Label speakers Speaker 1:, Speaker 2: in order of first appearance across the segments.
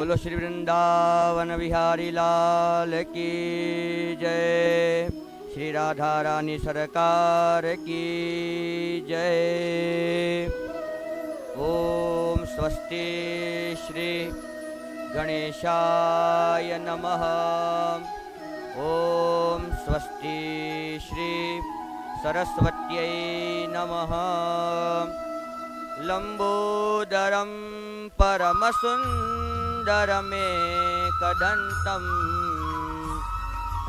Speaker 1: बोलो श्री वृंदावन बिहारी लाल की जय। श्री राधा रानी सरकार की जय। ओम स्वस्ति श्री गणेशाय नमः। ओम स्वस्ति श्री सरस्वत्यै नमः। लंबोदरं परमसुंदरमेकदन्तं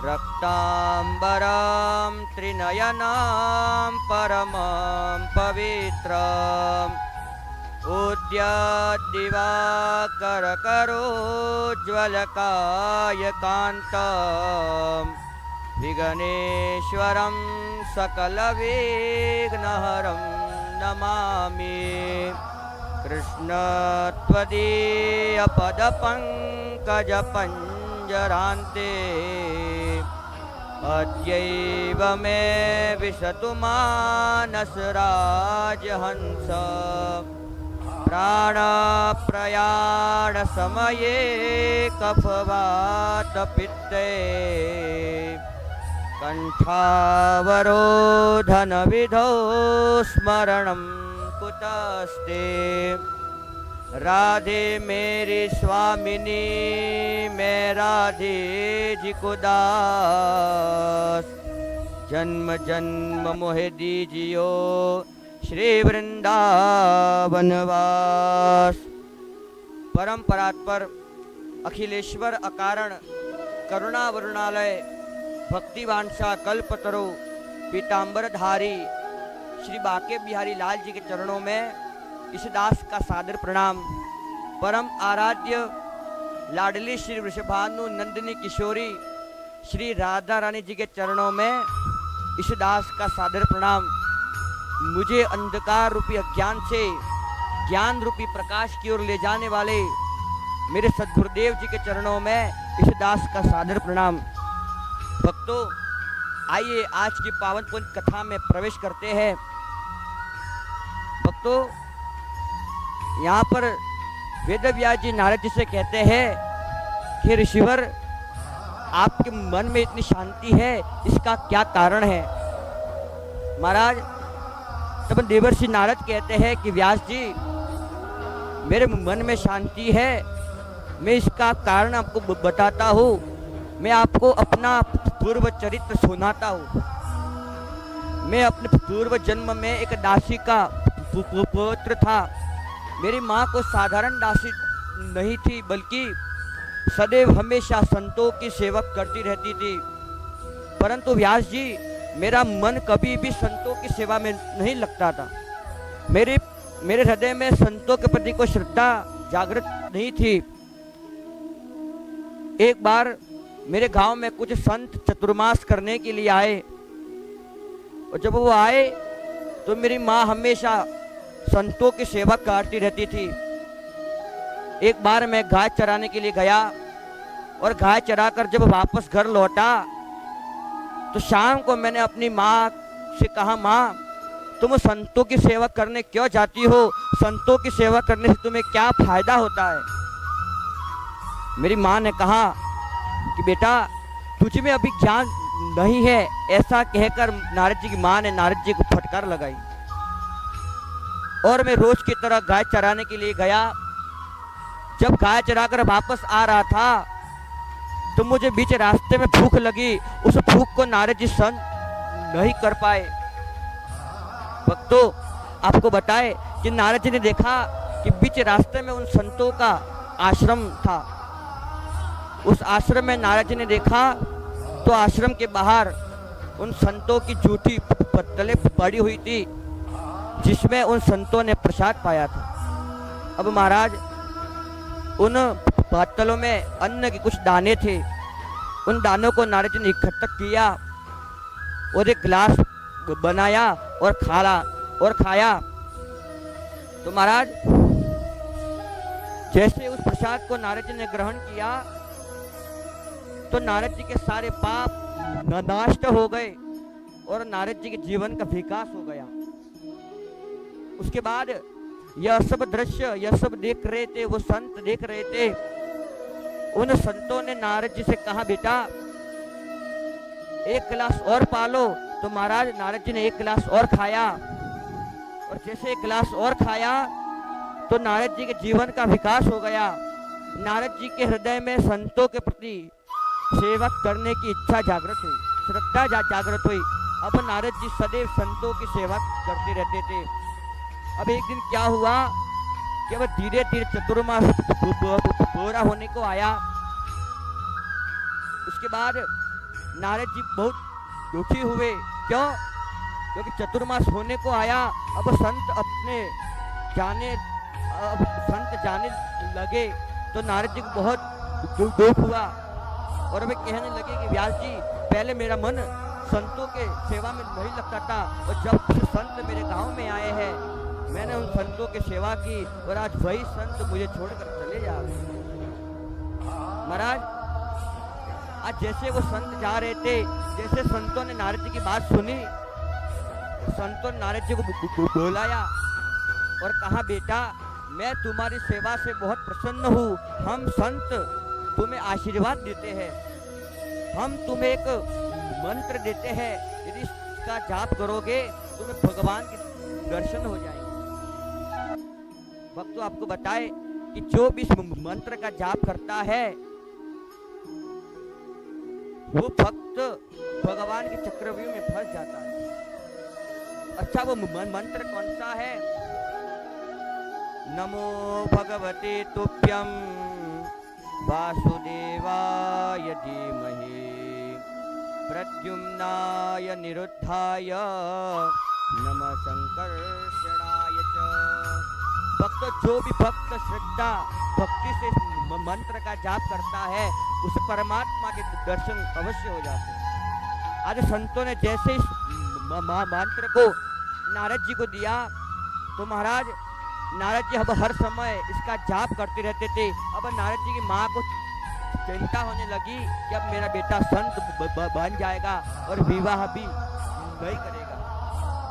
Speaker 1: रक्तांबरं त्रिनयनं परमं पवित्रम् उद्याद्दिवाकरकरोज्ज्वलकायकान्तं विघ्नेश्वरं सकलविघ्नहरं नमामि। कृष्ण त्वदीयपदपङ्कजपञ्जरान्ते अद्यैव मे विशतु मानसराजहंस। प्राणप्रयाणसमये कफवातपित्ते कंठावरोधनविधौ स्मरणं कुतस्ते। राधे मेरी स्वामिनी मैं राधे जी को दास। जन्म जन्म मोहे दीजियो श्री वृंदावन वास। परम परात्पर अखिलेश्वर अकारण करुणा वरुणालय भक्तिवांशा कल्पतरो पीताम्बरधारी श्री बाके बिहारी लाल जी के चरणों में इस दास का सादर प्रणाम। परम आराध्य लाडली श्री वृषभानु नंदिनी किशोरी श्री राधा रानी जी के चरणों में इस दास का सादर प्रणाम। मुझे अंधकार रूपी अज्ञान से ज्ञान रूपी प्रकाश की ओर ले जाने वाले मेरे सद्गुरुदेव जी के चरणों में इस दास का सादर प्रणाम। भक्तों, आइए आज की पावन पुण्य कथा में प्रवेश करते हैं। भक्तों, यहाँ पर वेदव्यास जी नारद जी से कहते हैं कि ऋषिवर, आपके मन में इतनी शांति है, इसका क्या कारण है? महाराज, तब देवर्षि नारद कहते हैं कि व्यास जी, मेरे मन में शांति है, मैं इसका कारण आपको बताता हूँ। मैं आपको अपना पूर्व चरित्र सुनाता हूँ। मैं अपने पूर्व जन्म में एक दासी का पुत्र था। मेरी माँ को साधारण दासी नहीं थी, बल्कि सदैव हमेशा संतों की सेवा करती रहती थी। परंतु व्यास जी, मेरा मन कभी भी संतों की सेवा में नहीं लगता था। मेरे हृदय में संतों के प्रति कोई श्रद्धा जागृत नहीं थी। एक बार मेरे गांव में कुछ संत चतुर्मास करने के लिए आए, और जब वो आए तो मेरी माँ हमेशा संतों की सेवा करती रहती थी। एक बार मैं गाय चराने के लिए गया, और गाय चराकर जब वापस घर लौटा तो शाम को मैंने अपनी माँ से कहा, माँ, तुम संतों की सेवा करने क्यों जाती हो? संतों की सेवा करने से तुम्हें क्या फायदा होता है? मेरी माँ ने कहा कि बेटा, तुझ में अभी ज्ञान नहीं है। ऐसा कहकर नारद जी की माँ ने नारद जी को फटकार लगाई, और मैं रोज की तरह गाय चराने के लिए गया। जब गाय चराकर वापस आ रहा था तो मुझे बीच रास्ते में भूख लगी। उस भूख को नारद जी सहन नहीं कर पाए। भक्तों, आपको बताए कि नारद जी ने देखा कि बीच रास्ते में उन संतों का आश्रम था। उस आश्रम में नारद जी ने देखा तो आश्रम के बाहर उन संतों की जूठी पत्तलें पड़ी हुई थी, जिसमें उन संतों ने प्रसाद पाया था। अब महाराज, उन पत्तलों में अन्न के कुछ दाने थे। उन दानों को नारद जी ने इकट्ठा किया और एक गिलास बनाया और खाया। तो महाराज, जैसे उस प्रसाद को नारद जी ने ग्रहण किया तो नारद जी के सारे पाप नष्ट हो गए और नारद जी के जीवन का विकास हो गया। उसके बाद यह सब दृश्य, यह सब देख रहे थे, वो संत देख रहे थे उन संतों ने नारद जी से कहा, बेटा एक गिलास और पालो। तो महाराज नारद जी ने एक गिलास और खाया, और जैसे एक गिलास और खाया तो नारद जी के जीवन का विकास हो गया। नारद जी के हृदय में संतों के प्रति सेवा करने की इच्छा जागृत हुई, श्रद्धा जागृत हुई। अब नारद जी सदैव संतों की सेवा करते रहते थे। अब एक दिन क्या हुआ कि अब धीरे धीरे चतुर्मास पूरा होने को आया। उसके बाद नारद जी बहुत दुखी हुए। क्यों? क्योंकि चतुर्मास होने को आया। अब संत जाने लगे तो नारद जी को बहुत दुख हुआ, और वे कहने लगे कि व्यास जी, पहले मेरा मन संतों के सेवा में नहीं लगता था, और जब से संत मेरे गांव में आए हैं मैंने उन संतों की सेवा की, और आज वही संत मुझे छोड़कर चले जा रहे हैं। महाराज आज जैसे वो संत जा रहे थे, जैसे संतों ने नारद जी की बात सुनी, संतों ने नारद जी को बुलाया और कहा, बेटा मैं तुम्हारी सेवा से बहुत प्रसन्न हूँ। हम संत तुम्हें आशीर्वाद देते हैं, हम तुम्हें एक मंत्र देते हैं, यदि इसका जाप करोगे तुम्हें भगवान के दर्शन हो जाएंगे। भक्त आपको बताए कि जो भी इस मंत्र का जाप करता है वो भक्त भगवान के चक्रव्यूह में फंस जाता है। अच्छा, वो मंत्र कौन सा है? नमो भगवते तुभ्यं वासुदेवाय धीमहि प्रद्युम्नाय निरुद्धाय नमः संकर्षणाय च। भक्त जो भी भक्त श्रद्धा भक्ति से मंत्र का जाप करता है उसे परमात्मा के दर्शन अवश्य हो जाते हैं। आज संतों ने जैसे इस मंत्र को नारद जी को दिया तो महाराज नारद जी अब हर समय इसका जाप करते रहते थे। अब नारद जी की माँ को चिंता होने लगी कि अब मेरा बेटा संत बन जाएगा और विवाह भी नहीं करेगा।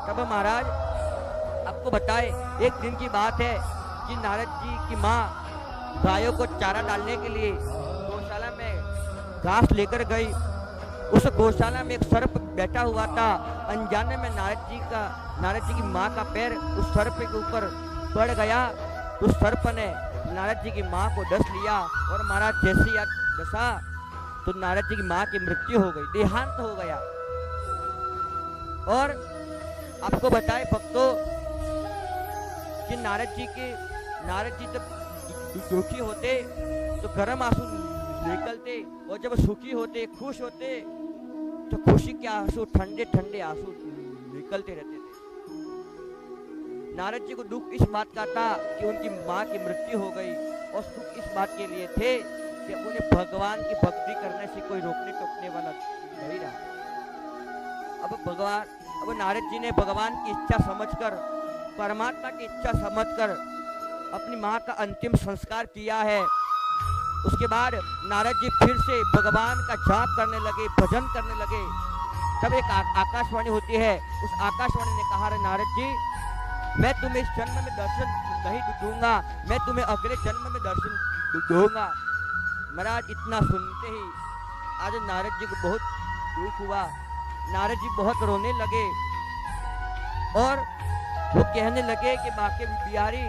Speaker 1: तब महाराज आपको बताए, एक दिन की बात है कि नारद जी की माँ गायों को चारा डालने के लिए गौशाला में घास लेकर गई। उस गौशाला में एक सर्प बैठा हुआ था। अनजाने में नारद जी की माँ का पैर उस सर्प के ऊपर पड़ गया। उस सर्प ने नारद जी की माँ को डस लिया, और महाराज जैसे या डसा तो नारद जी की माँ की मृत्यु हो गई, देहांत हो गया। और आपको बताए भक्तों कि नारद जी जब दुखी होते तो गर्म आंसू निकलते, और जब सुखी होते खुश होते तो खुशी के आंसू ठंडे ठंडे आंसू निकलते रहते थे। नारद जी को दुख इस बात का था कि उनकी माँ की मृत्यु हो गई, और सुख इस बात के लिए थे कि उन्हें भगवान की भक्ति करने से कोई रोकने टोकने वाला नहीं रहा। अब नारद जी ने भगवान की इच्छा समझकर, परमात्मा की इच्छा समझकर अपनी माँ का अंतिम संस्कार किया है। उसके बाद नारद जी फिर से भगवान का जाप करने लगे, भजन करने लगे। तब एक आकाशवाणी होती है। उस आकाशवाणी ने कहा, नारद जी मैं तुम्हें इस जन्म में दर्शन नहीं दूंगा, मैं तुम्हें अगले जन्म में दर्शन दूंगा। महाराज इतना सुनते ही आज नारद जी को बहुत दुख हुआ। नारद जी बहुत रोने लगे और वो कहने लगे कि बाके बिहारी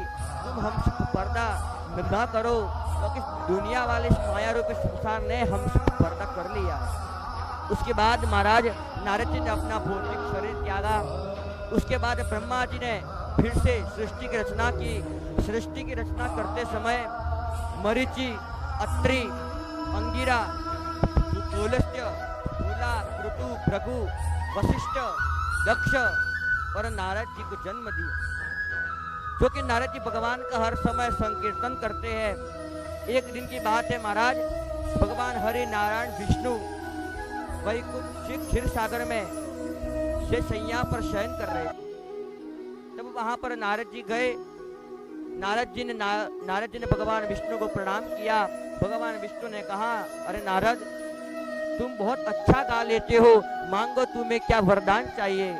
Speaker 1: तुम हमसे पर्दा ना करो, क्योंकि दुनिया वाले इस माया रूपी संसार ने हमसे पर्दा कर लिया है। उसके बाद महाराज नारद जी ने अपना भौतिक शरीर त्यागा। उसके बाद ब्रह्मा जी ने फिर से सृष्टि की रचना की। सृष्टि की रचना करते समय मरीचि, अत्रि, अंगिरा, पुलस्त्य, तुला, क्रतु, भृगु, वशिष्ठ, दक्ष और नारद जी को जन्म दिया, जो कि नारद जी भगवान का हर समय संकीर्तन करते हैं। एक दिन की बात है महाराज, भगवान हरि नारायण विष्णु वैकुंठ क्षीर सागर में से शैया पर शयन कर रहे थे। तब वहां पर नारद जी गए। नारद जी ने भगवान विष्णु को प्रणाम किया। भगवान विष्णु ने कहा, अरे नारद तुम बहुत अच्छा गा लेते हो, मांगो तुम्हें क्या वरदान चाहिए।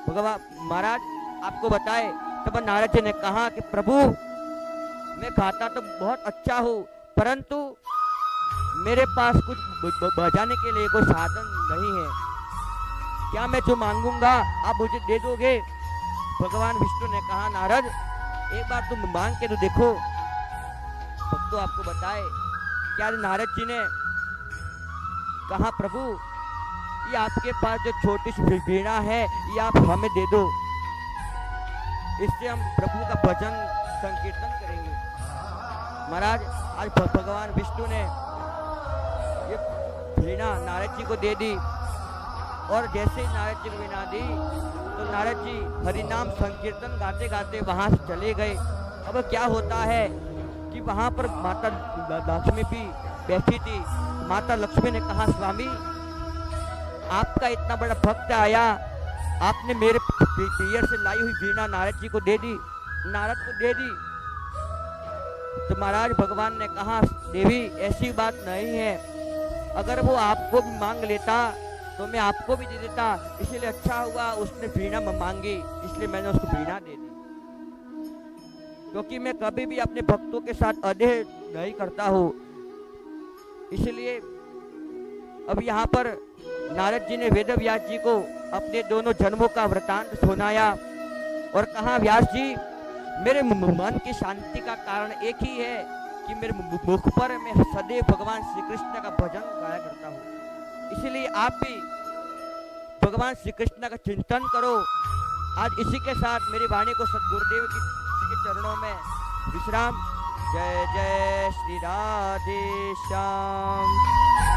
Speaker 1: भगवान महाराज आपको बताए, तब नारद जी ने कहा कि प्रभु मैं गाता तो बहुत अच्छा हूँ, परंतु मेरे पास कुछ बजाने के लिए कोई साधन नहीं है। क्या मैं जो मांगूंगा आप मुझे दे दोगे? भगवान विष्णु ने कहा, नारद एक बार तुम मांग के तो देखो। भक्त आपको बताए। क्या नारद जी ने कहा, प्रभु ये आपके पास जो छोटी सी वीणा है ये आप हमें दे दो, इससे हम प्रभु का भजन संकीर्तन करेंगे। महाराज आज भगवान विष्णु ने ये वीणा नारद जी को दे दी, और जैसे ही नारद जी को वीणा दी तो नारद जी हरिनाम संकीर्तन गाते गाते वहां से चले गए। अब क्या होता है कि वहां पर माता लक्ष्मी भी बैठी थी। माता लक्ष्मी ने कहा, स्वामी आपका इतना बड़ा भक्त आया, आपने मेरे पियर से लाई हुई वीणा नारद जी को दे दी, नारद को दे दी। तो महाराज भगवान ने कहा, देवी ऐसी बात नहीं है, अगर वो आपको भी मांग लेता तो मैं आपको भी दे देता, इसलिए अच्छा हुआ उसने वीणा मांगी, इसलिए मैंने उसको वीणा दे दी। क्योंकि मैं कभी भी अपने भक्तों के साथ अधेय नहीं करता हूँ। इसलिए अब यहाँ पर नारद जी ने वेद व्यास जी को अपने दोनों जन्मों का वृतांत सुनाया और कहा, व्यास जी मेरे मन की शांति का कारण एक ही है कि मेरे मुख पर मैं सदैव भगवान श्री कृष्ण का भजन गाया करता हूँ। इसलिए आप भी भगवान श्री कृष्ण का चिंतन करो। आज इसी के साथ मेरी वाणी को सदगुरुदेव के चरणों में विश्राम। जय जय श्री राधे श्याम।